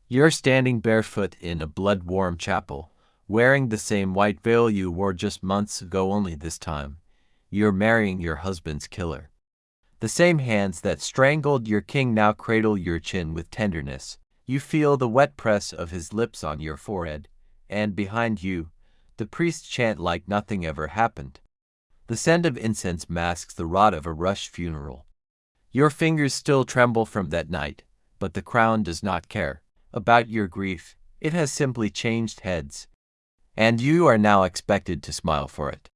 You're standing barefoot in a blood-warm chapel, wearing the same white veil you wore just months ago, only this time you're marrying your husband's killer. The same hands that strangled your king now cradle your chin with tenderness. You feel the wet press of his lips on your forehead, and behind you, the priests chant like nothing ever happened. The scent of incense masks the rot of a rushed funeral. Your fingers still tremble from that night, but the crown does not care about your grief. It has simply changed heads, and you are now expected to smile for it.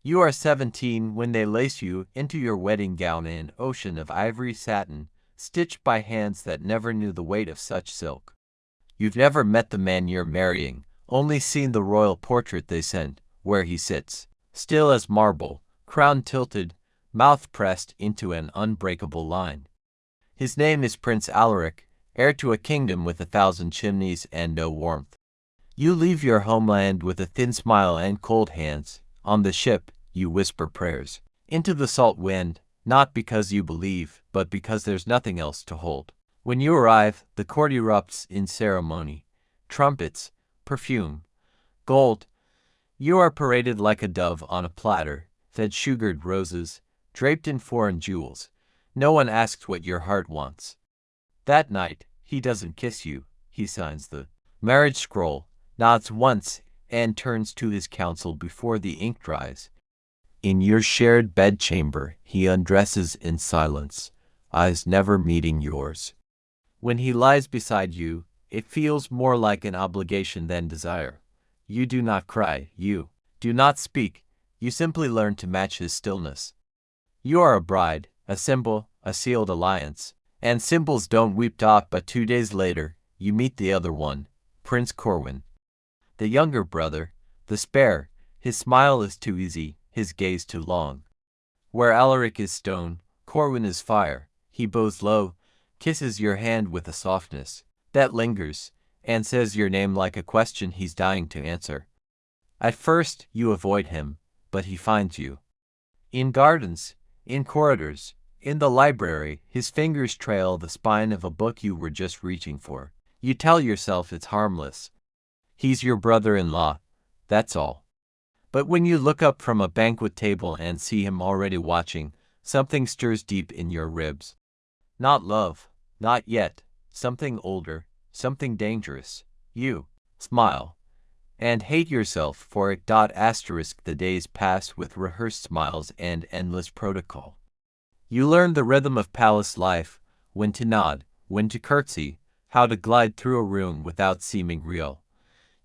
You are 17 when they lace you into your wedding gown in an ocean of ivory satin, stitched by hands that never knew the weight of such silk. You've never met the man you're marrying, only seen the royal portrait they sent, where he sits, still as marble, crown tilted, mouth pressed into an unbreakable line. His name is Prince Alaric, heir to a kingdom with 1,000 chimneys and no warmth. You leave your homeland with a thin smile and cold hands. On the ship, you whisper prayers into the salt wind, not because you believe, but because there's nothing else to hold. When you arrive, the court erupts in ceremony. Trumpets, perfume, gold. You are paraded like a dove on a platter, fed sugared roses, draped in foreign jewels. No one asks what your heart wants. That night, he doesn't kiss you. He signs the marriage scroll, nods once, and turns to his counsel before the ink dries. In your shared bedchamber, he undresses in silence, eyes never meeting yours. When he lies beside you, it feels more like an obligation than desire. You do not cry, you do not speak, you simply learn to match his stillness. You are a bride, a symbol, a sealed alliance, and symbols don't weep off, but 2 days later, you meet the other one, Prince Corwin. The younger brother, the spare, his smile is too easy, his gaze too long. Where Alaric is stone, Corwin is fire. He bows low, kisses your hand with a softness that lingers, and says your name like a question he's dying to answer. At first, you avoid him, but he finds you. In gardens, in corridors, in the library, his fingers trail the spine of a book you were just reaching for. You tell yourself it's harmless. He's your brother-in-law, that's all. But when you look up from a banquet table and see him already watching, something stirs deep in your ribs. Not love, not yet, something older, something dangerous. You smile and hate yourself for it. The days pass with rehearsed smiles and endless protocol. You learn the rhythm of palace life, when to nod, when to curtsy, how to glide through a room without seeming real.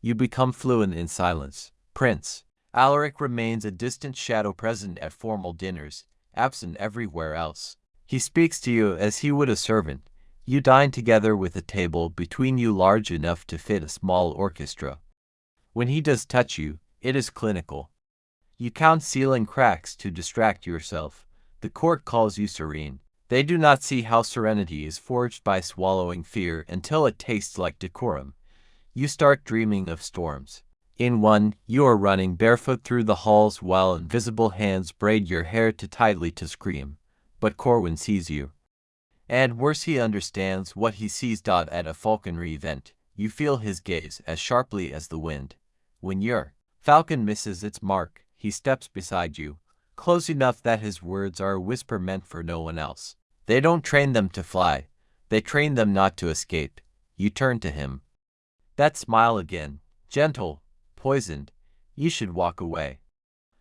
You become fluent in silence. Prince Alaric remains a distant shadow, present at formal dinners, absent everywhere else. He speaks to you as he would a servant. You dine together with a table between you large enough to fit a small orchestra. When he does touch you, it is clinical. You count ceiling cracks to distract yourself. The court calls you serene. They do not see how serenity is forged by swallowing fear until it tastes like decorum. You start dreaming of storms. In one, you are running barefoot through the halls while invisible hands braid your hair too tightly to scream. But Corwin sees you. And worse, he understands what he sees. At a falconry event, you feel his gaze as sharply as the wind. When your falcon misses its mark, he steps beside you, close enough that his words are a whisper meant for no one else. They don't train them to fly. They train them not to escape. You turn to him. That smile again, gentle, poisoned. You should walk away.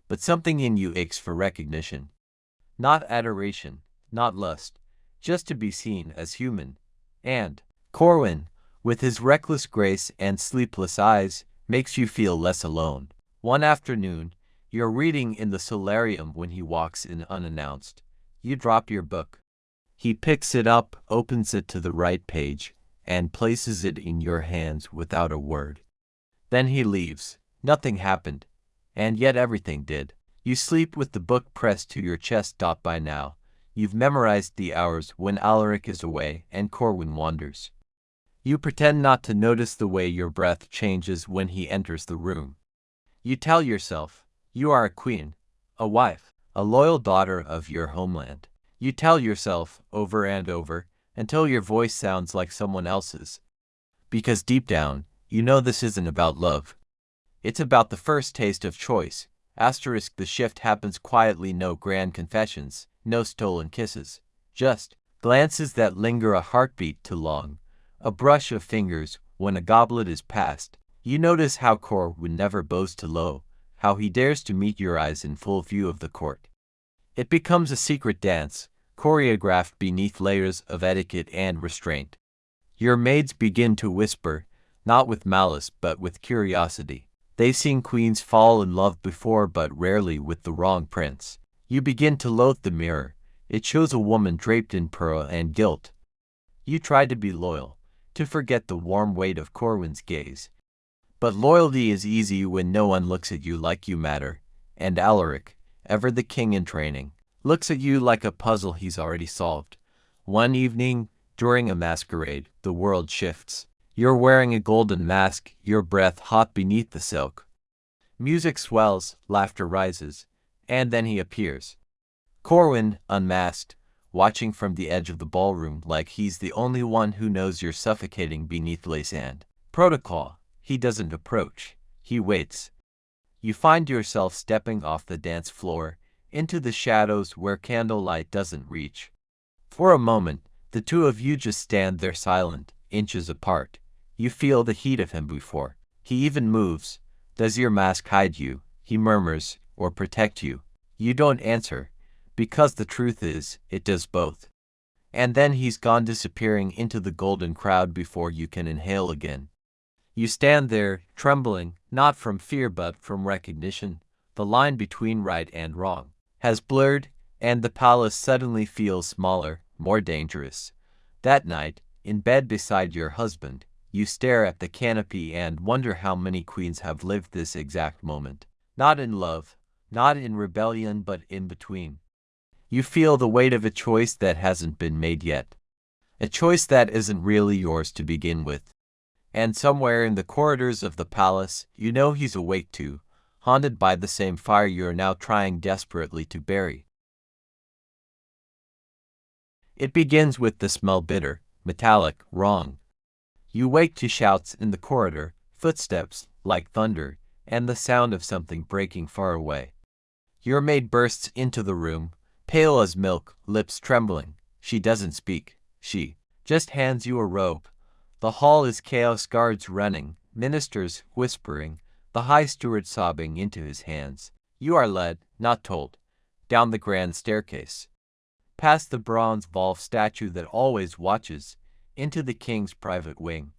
But something in you aches for recognition. Not adoration, not lust, just to be seen as human. And Corwin, with his reckless grace and sleepless eyes, makes you feel less alone. One afternoon, you're reading in the solarium when he walks in unannounced. You drop your book. He picks it up, opens it to the right page, and places it in your hands without a word. Then he leaves. Nothing happened, and yet everything did. You sleep with the book pressed to your chest. By now, you've memorized the hours when Alaric is away and Corwin wanders. You pretend not to notice the way your breath changes when he enters the room. You tell yourself, you are a queen, a wife, a loyal daughter of your homeland. You tell yourself, over and over, until your voice sounds like someone else's. Because deep down, you know this isn't about love. It's about the first taste of choice. Asterisk, the shift happens quietly, no grand confessions, no stolen kisses. Just glances that linger a heartbeat too long. A brush of fingers when a goblet is passed. You notice how Corwin never bows too low, how he dares to meet your eyes in full view of the court. It becomes a secret dance, choreographed beneath layers of etiquette and restraint. Your maids begin to whisper, not with malice but with curiosity. They've seen queens fall in love before, but rarely with the wrong prince. You begin to loathe the mirror. It shows a woman draped in pearl and gilt. You try to be loyal, to forget the warm weight of Corwin's gaze. But loyalty is easy when no one looks at you like you matter, and Alaric, ever the king in training, looks at you like a puzzle he's already solved. One evening, during a masquerade, the world shifts. You're wearing a golden mask, your breath hot beneath the silk. Music swells, laughter rises, and then he appears. Corwin, unmasked, watching from the edge of the ballroom like he's the only one who knows you're suffocating beneath lace and protocol. He doesn't approach, he waits. You find yourself stepping off the dance floor, into the shadows where candlelight doesn't reach. For a moment, the two of you just stand there silent, inches apart. You feel the heat of him before he even moves. Does your mask hide you, he murmurs, or protect you? You don't answer, because the truth is, it does both. And then he's gone, disappearing into the golden crowd before you can inhale again. You stand there, trembling, not from fear but from recognition. The line between right and wrong has blurred, and the palace suddenly feels smaller, more dangerous. That night, in bed beside your husband, you stare at the canopy and wonder how many queens have lived this exact moment. Not in love, not in rebellion, but in between. You feel the weight of a choice that hasn't been made yet. A choice that isn't really yours to begin with. And somewhere in the corridors of the palace, you know he's awake too, haunted by the same fire you're now trying desperately to bury. It begins with the smell, bitter, metallic, wrong. You wake to shouts in the corridor, footsteps like thunder, and the sound of something breaking far away. Your maid bursts into the room, pale as milk, lips trembling. She doesn't speak. She just hands you a robe. The hall is chaos, guards running, ministers whispering, the high steward sobbing into his hands. You are led, not told, down the grand staircase, past the bronze Volve statue that always watches, into the king's private wing.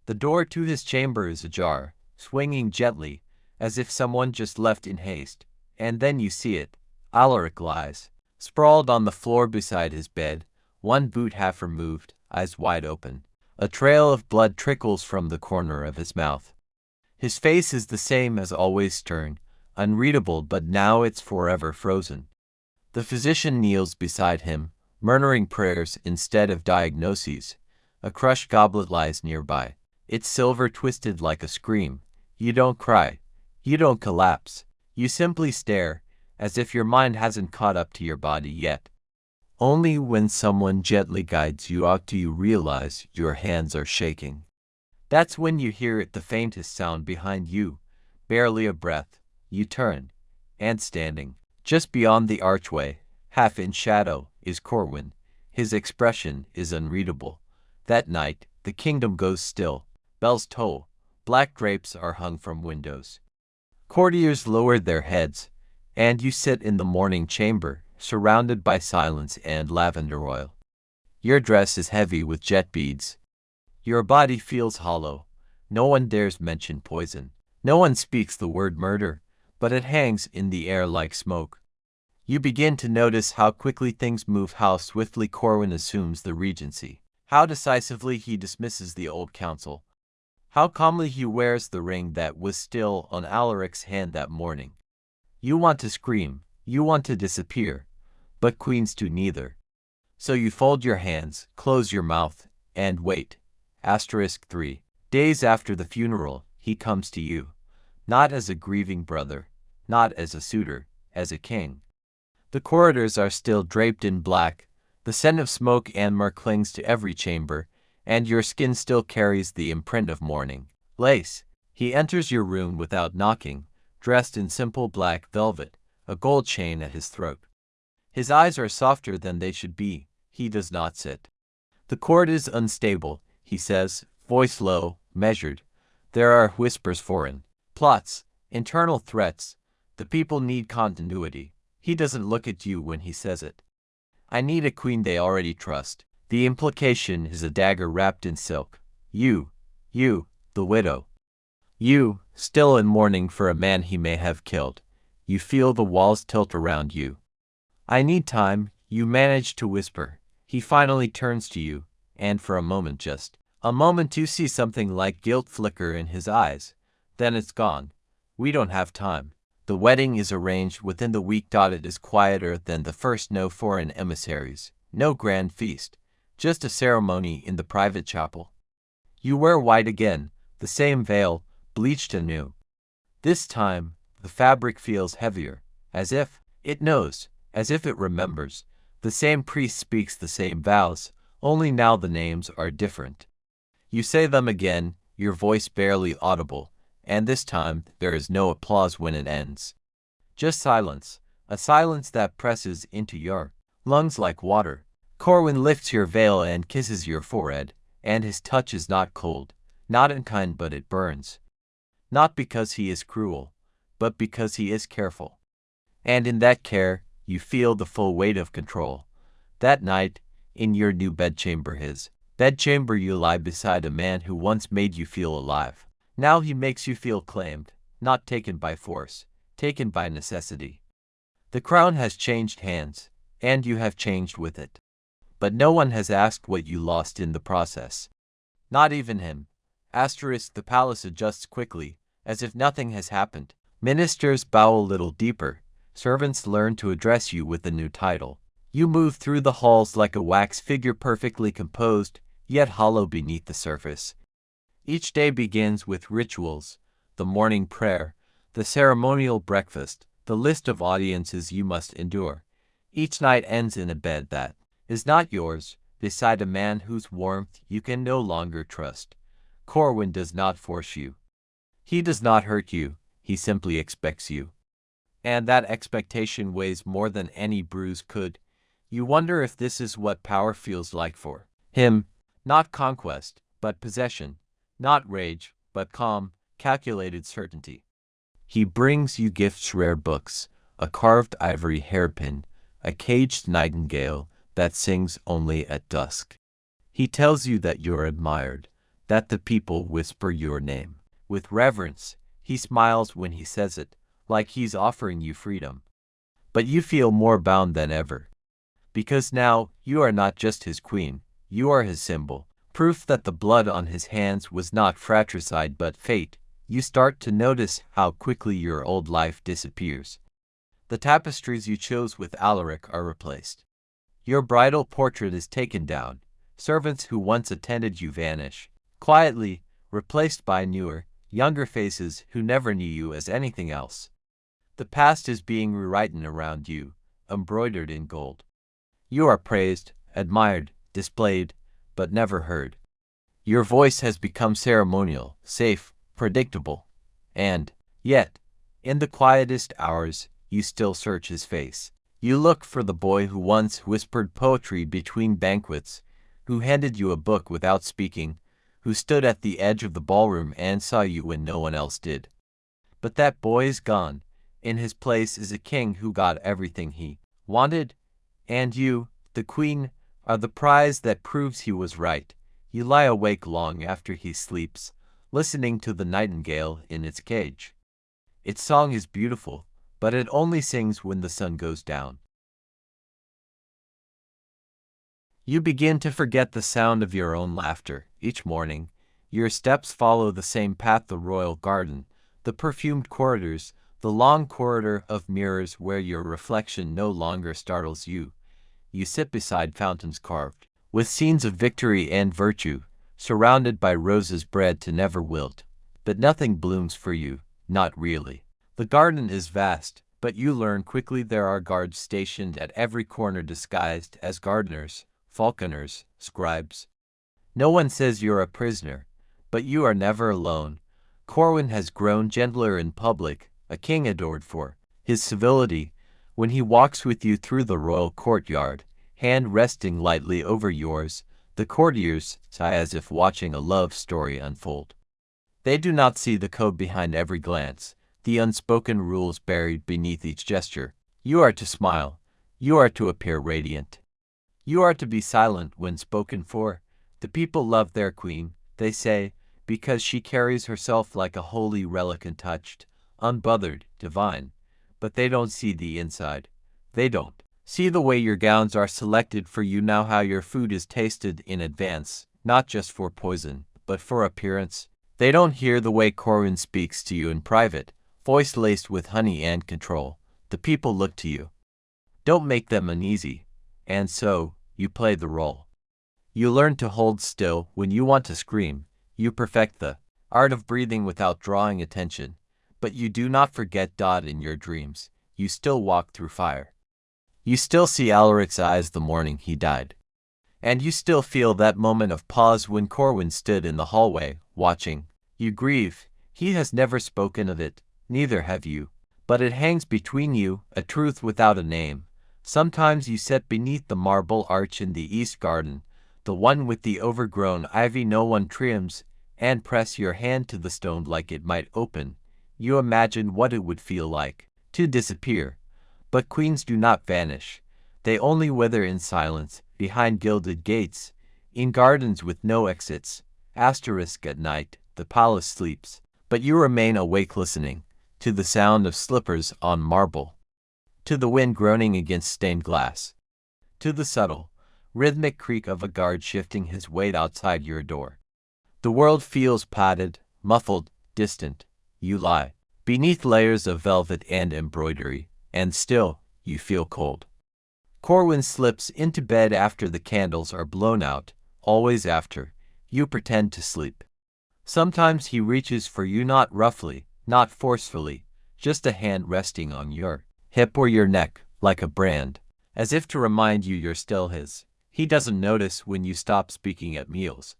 The door to his chamber is ajar, swinging gently, as if someone just left in haste. And then you see it. Alaric lies, sprawled on the floor beside his bed, one boot half removed, eyes wide open. A trail of blood trickles from the corner of his mouth. His face is the same as always, stern, unreadable, but now it's forever frozen. The physician kneels beside him, murmuring prayers instead of diagnoses. A crushed goblet lies nearby, its silver twisted like a scream. You don't cry. You don't collapse. You simply stare, as if your mind hasn't caught up to your body yet. Only when someone gently guides you out do you realize your hands are shaking. That's when you hear it, the faintest sound behind you, barely a breath. You turn, and standing, just beyond the archway, half in shadow, is Corwin. His expression is unreadable. That night, the kingdom goes still. Bells toll. Black drapes are hung from windows. Courtiers lower their heads, and you sit in the morning chamber, surrounded by silence and lavender oil. Your dress is heavy with jet beads. Your body feels hollow. No one dares mention poison. No one speaks the word murder, but it hangs in the air like smoke. You begin to notice how quickly things move, how swiftly Corwin assumes the regency, how decisively he dismisses the old council, how calmly he wears the ring that was still on Alaric's hand that morning. You want to scream, you want to disappear, but queens do neither. So you fold your hands, close your mouth, and wait. Asterisk 3. Days after the funeral, he comes to you. Not as a grieving brother, not as a suitor, as a king. The corridors are still draped in black, The scent of smoke and myrrh clings to every chamber, and your skin still carries the imprint of mourning. Lace. He enters your room without knocking, dressed in simple black velvet, a gold chain at his throat. His eyes are softer than they should be. He does not sit. The court is unstable, he says, voice low, measured. There are whispers foreign, plots, internal threats. The people need continuity. He doesn't look at you when he says it. I need a queen they already trust. The implication is a dagger wrapped in silk. You, the widow. You, still in mourning for a man he may have killed. You feel the walls tilt around you. I need time, you manage to whisper. He finally turns to you, and for a moment, just a moment, you see something like guilt flicker in his eyes. Then it's gone. We don't have time. The wedding is arranged within the week. It is quieter than the first. No foreign emissaries, no grand feast, just a ceremony in the private chapel. You wear white again, the same veil, bleached anew. This time, the fabric feels heavier, as if it knows, as if it remembers. The same priest speaks the same vows, only now the names are different. You say them again, your voice barely audible, and this time there is no applause when it ends. Just silence, a silence that presses into your lungs like water. Corwin lifts your veil and kisses your forehead, and his touch is not cold, not unkind, but it burns. Not because he is cruel, but because he is careful. And in that care, you feel the full weight of control. That night, in your new bedchamber, his bedchamber, you lie beside a man who once made you feel alive. Now he makes you feel claimed, not taken by force, taken by necessity. The crown has changed hands, and you have changed with it. But no one has asked what you lost in the process. Not even him. The palace adjusts quickly, as if nothing has happened. Ministers bow a little deeper. Servants learn to address you with a new title. You move through the halls like a wax figure, perfectly composed, yet hollow beneath the surface. Each day begins with rituals, the morning prayer, the ceremonial breakfast, the list of audiences you must endure. Each night ends in a bed that is not yours, beside a man whose warmth you can no longer trust. Corwin does not force you. He does not hurt you, he simply expects you. And that expectation weighs more than any bruise could. You wonder if this is what power feels like for him. Not conquest, but possession. Not rage, but calm, calculated certainty. He brings you gifts, rare books, a carved ivory hairpin, a caged nightingale that sings only at dusk. He tells you that you're admired, that the people whisper your name. With reverence, he smiles when he says it, like he's offering you freedom. But you feel more bound than ever. Because now, you are not just his queen, you are his symbol, proof that the blood on his hands was not fratricide but fate. You start to notice how quickly your old life disappears. The tapestries you chose with Alaric are replaced. Your bridal portrait is taken down. Servants who once attended you vanish, quietly, replaced by newer, younger faces who never knew you as anything else. The past is being rewritten around you, embroidered in gold. You are praised, admired, displayed, but never heard. Your voice has become ceremonial, safe, predictable. And, yet, in the quietest hours, you still search his face. You look for the boy who once whispered poetry between banquets, who handed you a book without speaking, who stood at the edge of the ballroom and saw you when no one else did. But that boy is gone. In his place is a king who got everything he wanted, and you, the queen, are the prize that proves he was right. You lie awake long after he sleeps, listening to the nightingale in its cage. Its song is beautiful, but it only sings when the sun goes down. You begin to forget the sound of your own laughter. Each morning, your steps follow the same path: the royal garden, the perfumed corridors, the long corridor of mirrors where your reflection no longer startles you. You sit beside fountains carved with scenes of victory and virtue, surrounded by roses bred to never wilt. But nothing blooms for you, not really. The garden is vast, But you learn quickly there are guards stationed at every corner disguised as gardeners, falconers, scribes. No one says you're a prisoner, but you are never alone. Corwin has grown gentler in public, a king adored for his civility. When he walks with you through the royal courtyard, hand resting lightly over yours, the courtiers sigh as if watching a love story unfold. They do not see the code behind every glance, the unspoken rules buried beneath each gesture. You are to smile. You are to appear radiant. You are to be silent when spoken for. The people love their queen, they say, because she carries herself like a holy relic untouched, unbothered, divine. But they don't see the inside. They don't see the way your gowns are selected for you now, how your food is tasted in advance, not just for poison, but for appearance. They don't hear the way Corwin speaks to you in private, voice laced with honey and control. The people look to you. Don't make them uneasy. And so, you play the role. You learn to hold still when you want to scream. You perfect the art of breathing without drawing attention. But you do not forget Dodd in your dreams. You still walk through fire. You still see Alaric's eyes the morning he died. And you still feel that moment of pause when Corwin stood in the hallway, watching. You grieve. He has never spoken of it, neither have you. But it hangs between you, a truth without a name. Sometimes you sit beneath the marble arch in the East Garden, the one with the overgrown ivy no one trims, and press your hand to the stone like it might open. You imagine what it would feel like to disappear. But queens do not vanish. They only wither in silence, behind gilded gates, in gardens with no exits. Asterisk at night, the palace sleeps, but you remain awake listening to the sound of slippers on marble, to the wind groaning against stained glass, to the subtle, rhythmic creak of a guard shifting his weight outside your door. The world feels padded, muffled, distant. You lie beneath layers of velvet and embroidery, and still, you feel cold. Corwin slips into bed after the candles are blown out, always after. You pretend to sleep. Sometimes he reaches for you, not roughly, not forcefully, just a hand resting on your hip or your neck, like a brand, as if to remind you you're still his. He doesn't notice when you stop speaking at meals.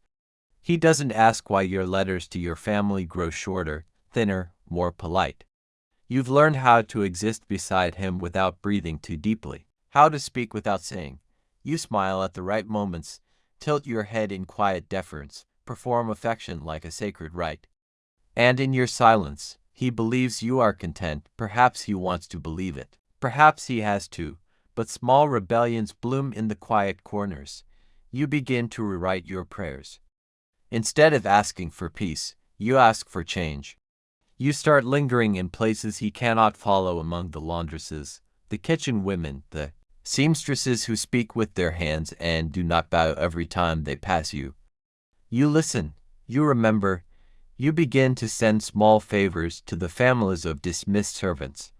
He doesn't ask why your letters to your family grow shorter, thinner, more polite. You've learned how to exist beside him without breathing too deeply, how to speak without saying. You smile at the right moments, tilt your head in quiet deference, perform affection like a sacred rite. And in your silence, he believes you are content. Perhaps he wants to believe it. Perhaps he has to. But small rebellions bloom in the quiet corners. You begin to rewrite your prayers. Instead of asking for peace, you ask for change. You start lingering in places he cannot follow, among the laundresses, the kitchen women, the seamstresses who speak with their hands and do not bow every time they pass you. You listen, you remember, you begin to send small favors to the families of dismissed servants.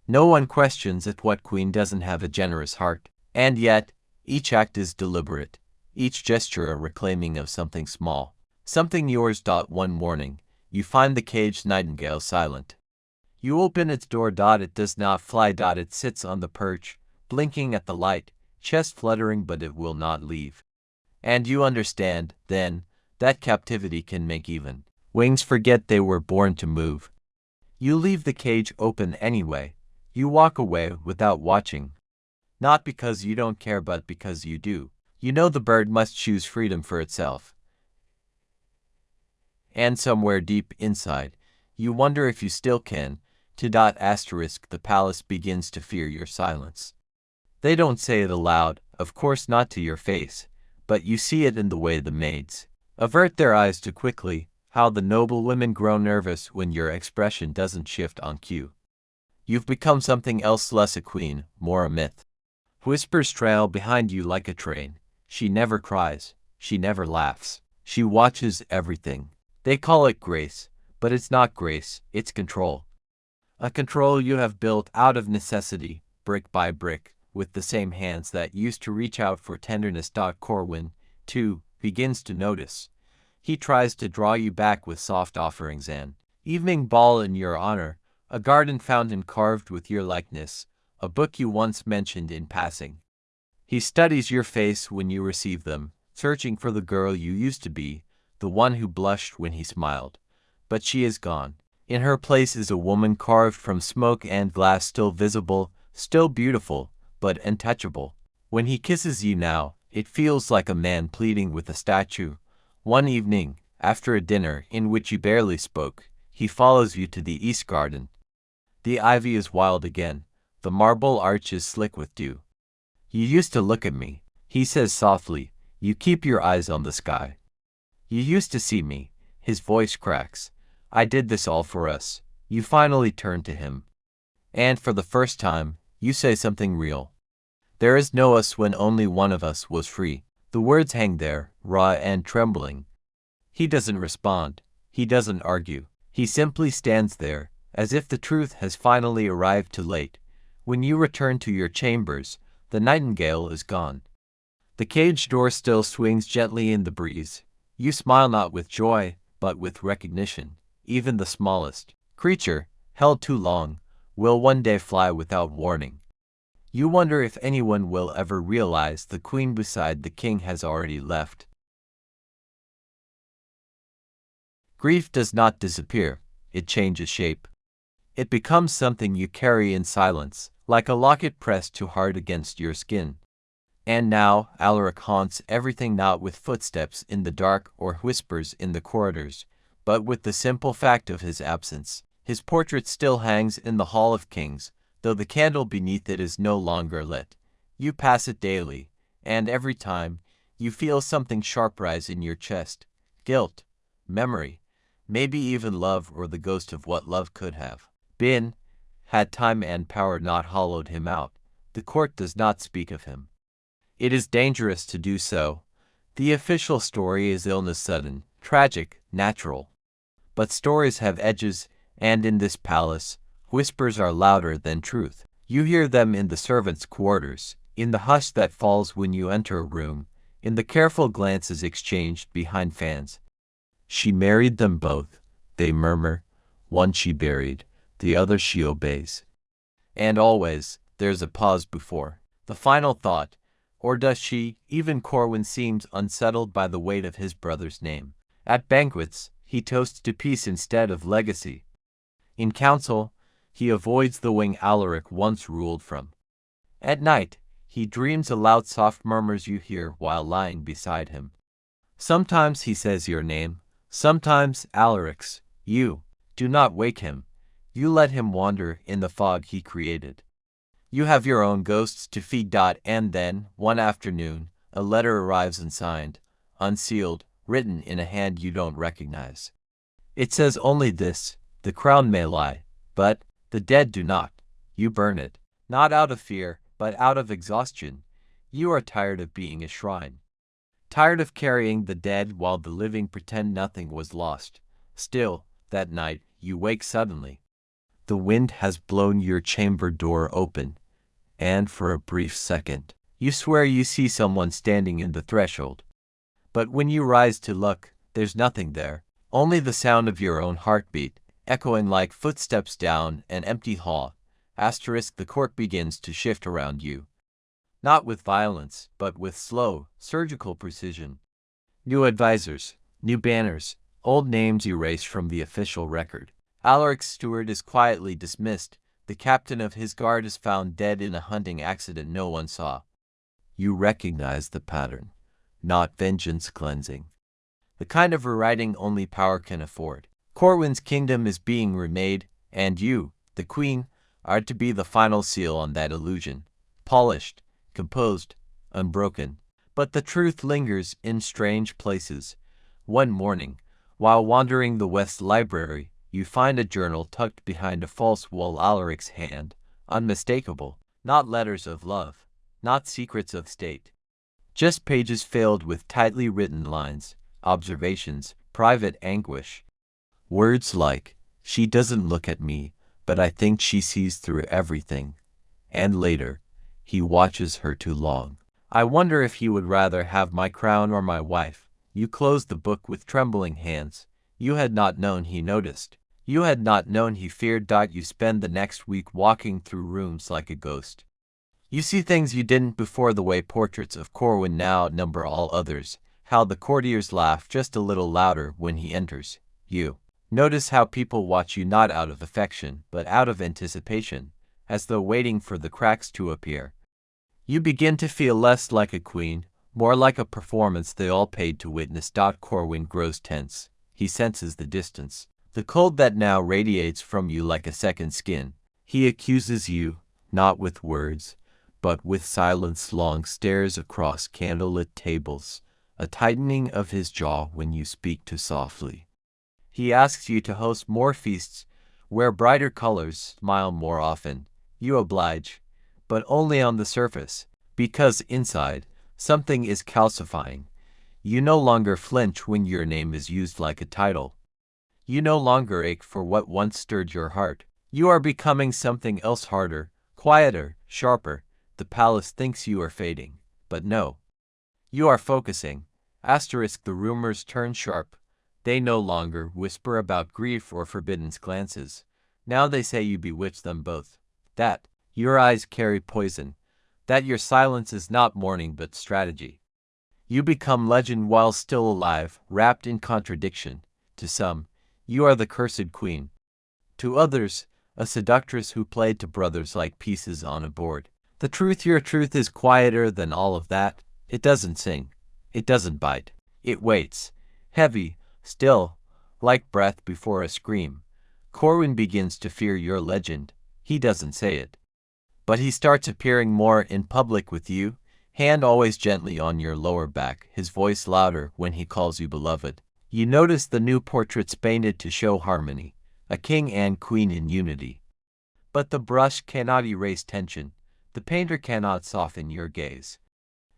No one questions if what queen doesn't have a generous heart, and yet, each act is deliberate, each gesture a reclaiming of something small, something yours. One morning, you find the caged nightingale silent. You open its door. It does not fly. It sits on the perch, blinking at the light, chest fluttering, but it will not leave. And you understand, then, that captivity can make even wings forget they were born to move. You leave the cage open anyway. You walk away without watching. Not because you don't care, but because you do. You know the bird must choose freedom for itself. And somewhere deep inside, you wonder if you still can. The palace begins to fear your silence. They don't say it aloud, of course not to your face, but you see it in the way the maids avert their eyes too quickly, how the noble women grow nervous when your expression doesn't shift on cue. You've become something else, less a queen, more a myth. Whispers trail behind you like a train. She never cries, she never laughs, she watches everything. They call it grace, but it's not grace, it's control. A control you have built out of necessity, brick by brick, with the same hands that used to reach out for tenderness. Corwin, too, begins to notice. He tries to draw you back with soft offerings, an evening ball in your honor, a garden fountain carved with your likeness, a book you once mentioned in passing. He studies your face when you receive them, searching for the girl you used to be, the one who blushed when he smiled. But she is gone. In her place is a woman carved from smoke and glass, still visible, still beautiful, but untouchable. When he kisses you now, it feels like a man pleading with a statue. One evening, after a dinner in which you barely spoke, he follows you to the east garden. The ivy is wild again, the marble arch is slick with dew. You used to look at me, he says softly, you keep your eyes on the sky. You used to see me, his voice cracks. I did this all for us. You finally turn to him. And for the first time, you say something real. There is no us when only one of us was free. The words hang there, raw and trembling. He doesn't respond. He doesn't argue. He simply stands there, as if the truth has finally arrived too late. When you return to your chambers, the nightingale is gone. The cage door still swings gently in the breeze. You smile not with joy, but with recognition. Even the smallest creature, held too long, will one day fly without warning. You wonder if anyone will ever realize the queen beside the king has already left. Grief does not disappear, it changes shape. It becomes something you carry in silence, like a locket pressed too hard against your skin. And now Alaric haunts everything, not with footsteps in the dark or whispers in the corridors, but with the simple fact of his absence. His portrait still hangs in the Hall of Kings, though the candle beneath it is no longer lit. You pass it daily, and every time, you feel something sharp rise in your chest. Guilt, memory, maybe even love, or the ghost of what love could have been, had time and power not hollowed him out. The court does not speak of him. It is dangerous to do so. The official story is illness, sudden, tragic, natural. But stories have edges, and in this palace, whispers are louder than truth. You hear them in the servants' quarters, in the hush that falls when you enter a room, in the careful glances exchanged behind fans. She married them both, they murmur. One she buried, the other she obeys. And always, there's a pause before the final thought. Or does she? Even Corwin seems unsettled by the weight of his brother's name. At banquets, he toasts to peace instead of legacy. In council, he avoids the wing Alaric once ruled from. At night, he dreams aloud soft murmurs you hear while lying beside him. Sometimes he says your name, sometimes Alaric's. You do not wake him. You let him wander in the fog he created. You have your own ghosts to feed. And then, one afternoon, a letter arrives unsigned, unsealed, written in a hand you don't recognize. It says only this: the crown may lie, but the dead do not. You burn it, not out of fear, but out of exhaustion. You are tired of being a shrine. Tired of carrying the dead while the living pretend nothing was lost. Still, that night, you wake suddenly. The wind has blown your chamber door open, and for a brief second, you swear you see someone standing in the threshold. But when you rise to look, there's nothing there, only the sound of your own heartbeat, echoing like footsteps down an empty hall. The court begins to shift around you. Not with violence, but with slow, surgical precision. New advisors, new banners, old names erased from the official record. Alaric's steward is quietly dismissed. The captain of his guard is found dead in a hunting accident no one saw. You recognize the pattern, not vengeance cleansing. The kind of rewriting only power can afford. Corwin's kingdom is being remade, and you, the queen, are to be the final seal on that illusion. Polished, composed, unbroken. But the truth lingers in strange places. One morning, while wandering the West Library, you find a journal tucked behind a false wall. Alaric's hand, unmistakable. Not letters of love, not secrets of state. Just pages filled with tightly written lines, observations, private anguish. Words like, she doesn't look at me, but I think she sees through everything. And later, he watches her too long. I wonder if he would rather have my crown or my wife. You closed the book with trembling hands. You had not known he noticed. You had not known he feared. You spend the next week walking through rooms like a ghost. You see things you didn't before, the way portraits of Corwin now outnumber all others, how the courtiers laugh just a little louder when he enters. You notice how people watch you not out of affection, but out of anticipation, as though waiting for the cracks to appear. You begin to feel less like a queen, more like a performance they all paid to witness. Corwin grows tense. He senses the distance, the cold that now radiates from you like a second skin. He accuses you, not with words, but with silence. Long stares across candlelit tables, a tightening of his jaw when you speak too softly. He asks you to host more feasts, wear brighter colors, smile more often. You oblige, but only on the surface, because inside, something is calcifying. You no longer flinch when your name is used like a title. You no longer ache for what once stirred your heart. You are becoming something else, harder, quieter, sharper. The palace thinks you are fading, but no. You are focusing. The rumors turn sharp. They no longer whisper about grief or forbidden glances. Now they say you bewitch them both. That your eyes carry poison. That your silence is not mourning but strategy. You become legend while still alive, wrapped in contradiction. To some, you are the cursed queen. To others, a seductress who played to brothers like pieces on a board. The truth, your truth, is quieter than all of that. It doesn't sing. It doesn't bite. It waits. Heavy, still, like breath before a scream. Corwin begins to fear your legend. He doesn't say it, but he starts appearing more in public with you, hand always gently on your lower back, his voice louder when he calls you beloved. You notice the new portraits painted to show harmony, a king and queen in unity. But the brush cannot erase tension. The painter cannot soften your gaze.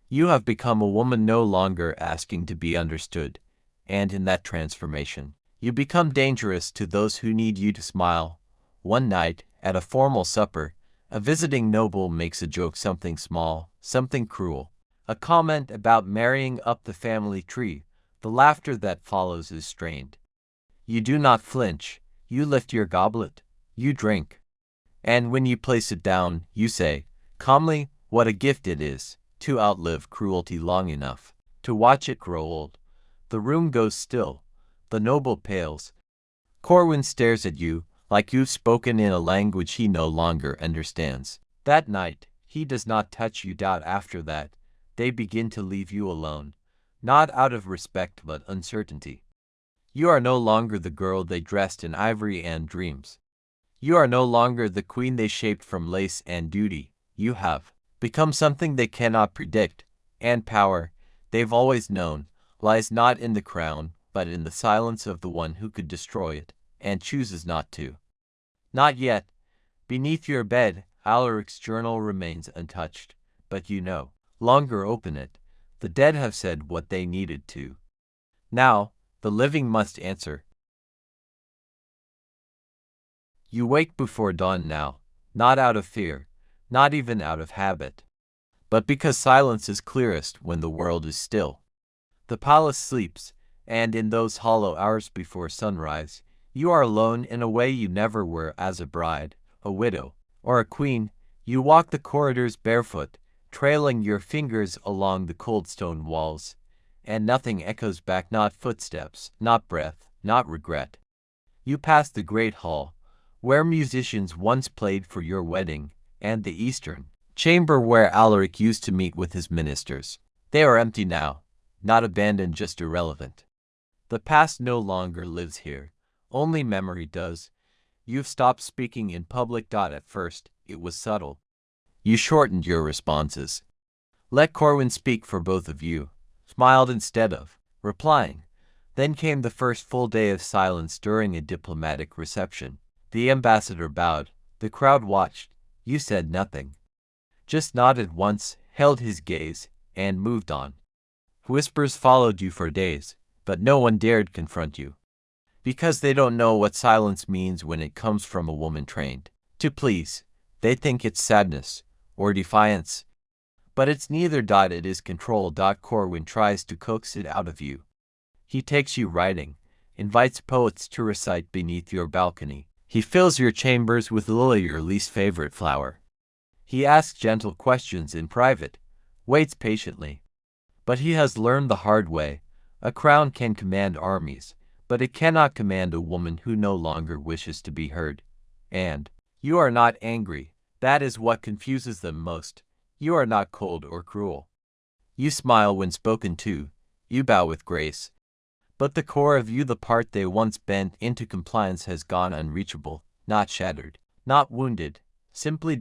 You have become a woman no longer asking to be understood, and in that transformation, you become dangerous to those who need you to smile. One night, at a formal supper, a visiting noble makes a joke, something small, something cruel, a comment about marrying up the family tree. The laughter that follows is strained. You do not flinch. You lift your goblet. You drink. And when you place it down, you say, calmly, what a gift it is, to outlive cruelty long enough, to watch it grow old. The room goes still. The noble pales. Corwin stares at you, like you've spoken in a language he no longer understands. That night, he does not touch you. After that, they begin to leave you alone, not out of respect but uncertainty. You are no longer the girl they dressed in ivory and dreams. You are no longer the queen they shaped from lace and duty. You have become something they cannot predict, and power, they've always known, lies not in the crown, but in the silence of the one who could destroy it, and chooses not to. Not yet. Beneath your bed, Alaric's journal remains untouched, but you no longer open it. The dead have said what they needed to. Now, the living must answer. You wake before dawn now, not out of fear, not even out of habit, but because silence is clearest when the world is still. The palace sleeps, and in those hollow hours before sunrise, you are alone in a way you never were as a bride, a widow, or a queen. You walk the corridors barefoot, trailing your fingers along the cold stone walls, and nothing echoes back, not footsteps, not breath, not regret. You pass the great hall, where musicians once played for your wedding, and the eastern chamber where Alaric used to meet with his ministers. They are empty now, not abandoned, just irrelevant. The past no longer lives here, only memory does. You've stopped speaking in public. At first, it was subtle. You shortened your responses. Let Corwin speak for both of you, smiled instead of replying. Then came the first full day of silence during a diplomatic reception. The ambassador bowed. The crowd watched. You said nothing. Just nodded once, held his gaze, and moved on. Whispers followed you for days, but no one dared confront you. Because they don't know what silence means when it comes from a woman trained to please. They think it's sadness or defiance. But it's neither. It is control. Corwin tries to coax it out of you. He takes you writing, invites poets to recite beneath your balcony. He fills your chambers with lily, your least favorite flower. He asks gentle questions in private, waits patiently. But he has learned the hard way. A crown can command armies, but it cannot command a woman who no longer wishes to be heard. And you are not angry. That is what confuses them most. You are not cold or cruel. You smile when spoken to. You bow with grace. But the core of you, the part they once bent into compliance, has gone unreachable, not shattered, not wounded, simply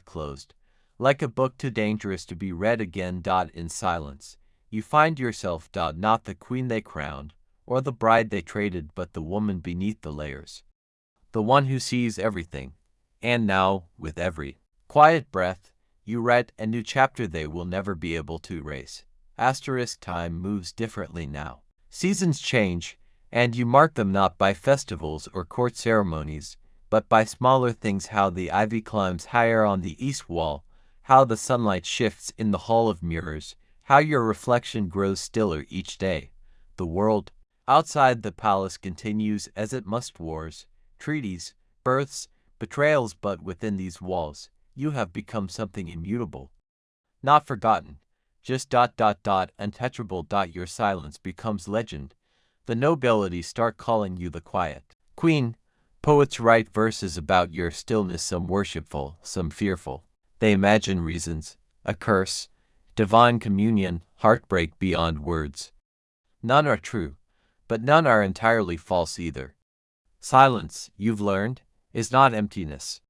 closed. Like a book too dangerous to be read again. In silence, you find yourself not the queen they crowned, or the bride they traded, but the woman beneath the layers. The one who sees everything. And now, with every quiet breath, you write a new chapter they will never be able to erase. Time moves differently now. Seasons change, and you mark them not by festivals or court ceremonies, but by smaller things: how the ivy climbs higher on the east wall, how the sunlight shifts in the hall of mirrors, how your reflection grows stiller each day. The world outside the palace continues as it must: wars, treaties, births, betrayals, but within these walls, you have become something immutable. Not forgotten, just untouchable. Your silence becomes legend. The nobility start calling you the quiet queen. Poets write verses about your stillness, some worshipful, some fearful. They imagine reasons, a curse, divine communion, heartbreak beyond words. None are true, but none are entirely false either. Silence, you've learned, is not emptiness.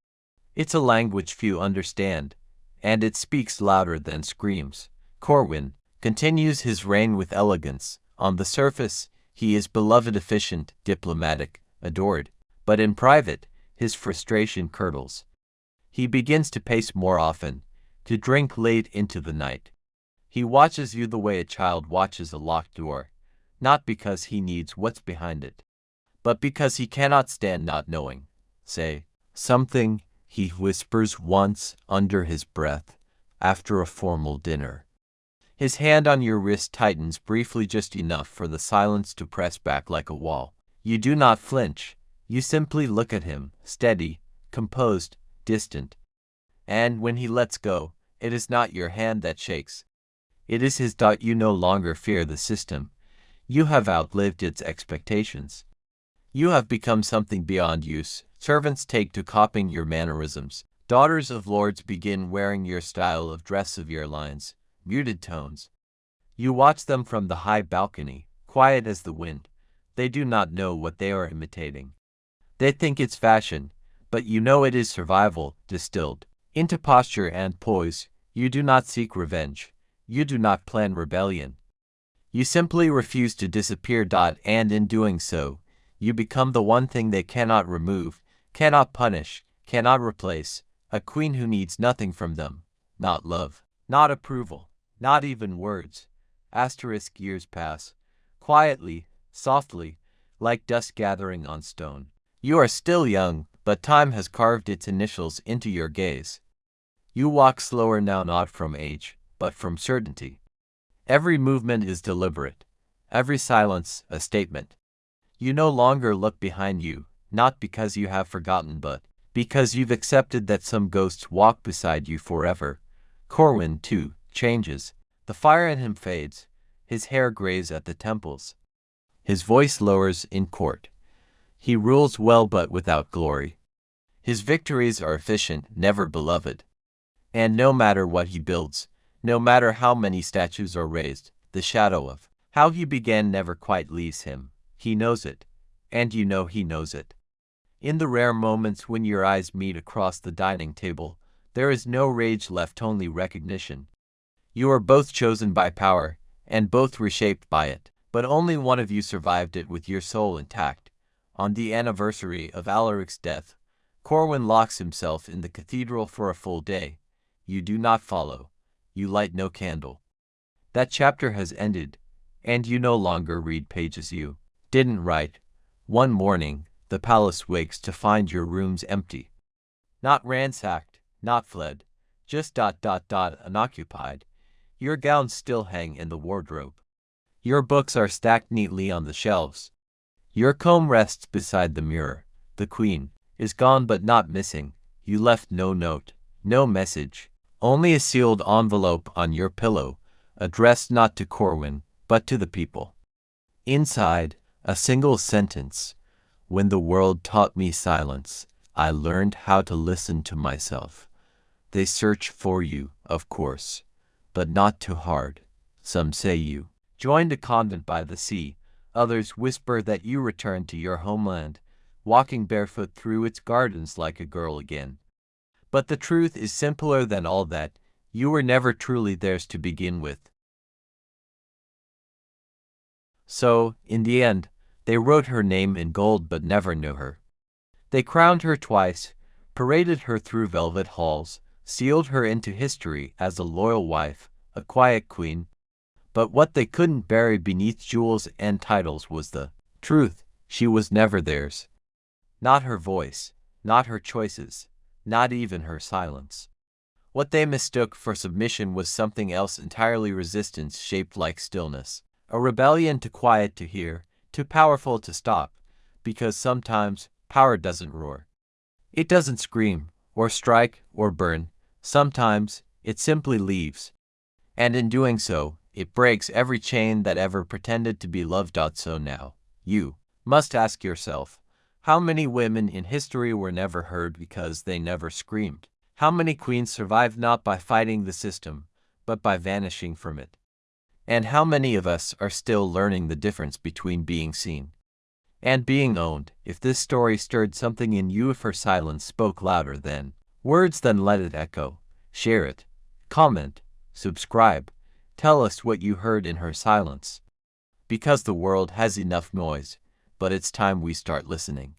It's a language few understand, and it speaks louder than screams. Corwin continues his reign with elegance. On the surface, he is beloved, efficient, diplomatic, adored. But in private, his frustration curdles. He begins to pace more often, to drink late into the night. He watches you the way a child watches a locked door, not because he needs what's behind it, but because he cannot stand not knowing. Say something, he whispers once under his breath, after a formal dinner. His hand on your wrist tightens briefly, just enough for the silence to press back like a wall. You do not flinch. You simply look at him, steady, composed, distant. And when he lets go, it is not your hand that shakes. It is his. You no longer fear the system. You have outlived its expectations. You have become something beyond use. Servants take to copying your mannerisms. Daughters of lords begin wearing your style of dress, severe lines, muted tones. You watch them from the high balcony, quiet as the wind. They do not know what they are imitating. They think it's fashion, but you know it is survival distilled into posture and poise. You do not seek revenge. You do not plan rebellion. You simply refuse to disappear. And in doing so, you become the one thing they cannot remove, cannot punish, cannot replace: a queen who needs nothing from them, not love, not approval, not even words. Years pass, quietly, softly, like dust gathering on stone. You are still young, but time has carved its initials into your gaze. You walk slower now, not from age, but from certainty. Every movement is deliberate, every silence a statement. You no longer look behind you, not because you have forgotten, but because you've accepted that some ghosts walk beside you forever. Corwin, too, changes. The fire in him fades. His hair grays at the temples. His voice lowers in court. He rules well, but without glory. His victories are efficient, never beloved. And no matter what he builds, no matter how many statues are raised, the shadow of how he began never quite leaves him. He knows it, and you know he knows it. In the rare moments when your eyes meet across the dining table, there is no rage left, only recognition. You are both chosen by power, and both reshaped by it, but only one of you survived it with your soul intact. On the anniversary of Alaric's death, Corwin locks himself in the cathedral for a full day. You do not follow. You light no candle. That chapter has ended, and you no longer read pages you didn't write. One morning, the palace wakes to find your rooms empty. Not ransacked, not fled, just unoccupied. Your gowns still hang in the wardrobe. Your books are stacked neatly on the shelves. Your comb rests beside the mirror. The queen is gone but not missing. You left no note, no message, only a sealed envelope on your pillow, addressed not to Corwin, but to the people. Inside, a single sentence. When the world taught me silence, I learned how to listen to myself. They search for you, of course, but not too hard. Some say you joined a convent by the sea. Others whisper that you returned to your homeland, walking barefoot through its gardens like a girl again. But the truth is simpler than all that. You were never truly theirs to begin with. So, in the end, they wrote her name in gold but never knew her. They crowned her twice, paraded her through velvet halls, sealed her into history as a loyal wife, a quiet queen. But what they couldn't bury beneath jewels and titles was the truth. She was never theirs. Not her voice, not her choices, not even her silence. What they mistook for submission was something else entirely, resistance shaped like stillness. A rebellion too quiet to hear, too powerful to stop, because sometimes power doesn't roar. It doesn't scream, or strike, or burn. Sometimes it simply leaves. And in doing so, it breaks every chain that ever pretended to be love. So now, you must ask yourself, how many women in history were never heard because they never screamed? How many queens survived not by fighting the system, but by vanishing from it? And how many of us are still learning the difference between being seen and being owned? If this story stirred something in you, if her silence spoke louder than words, then let it echo. Share it, comment, subscribe. Tell us what you heard in her silence. Because the world has enough noise, but it's time we start listening.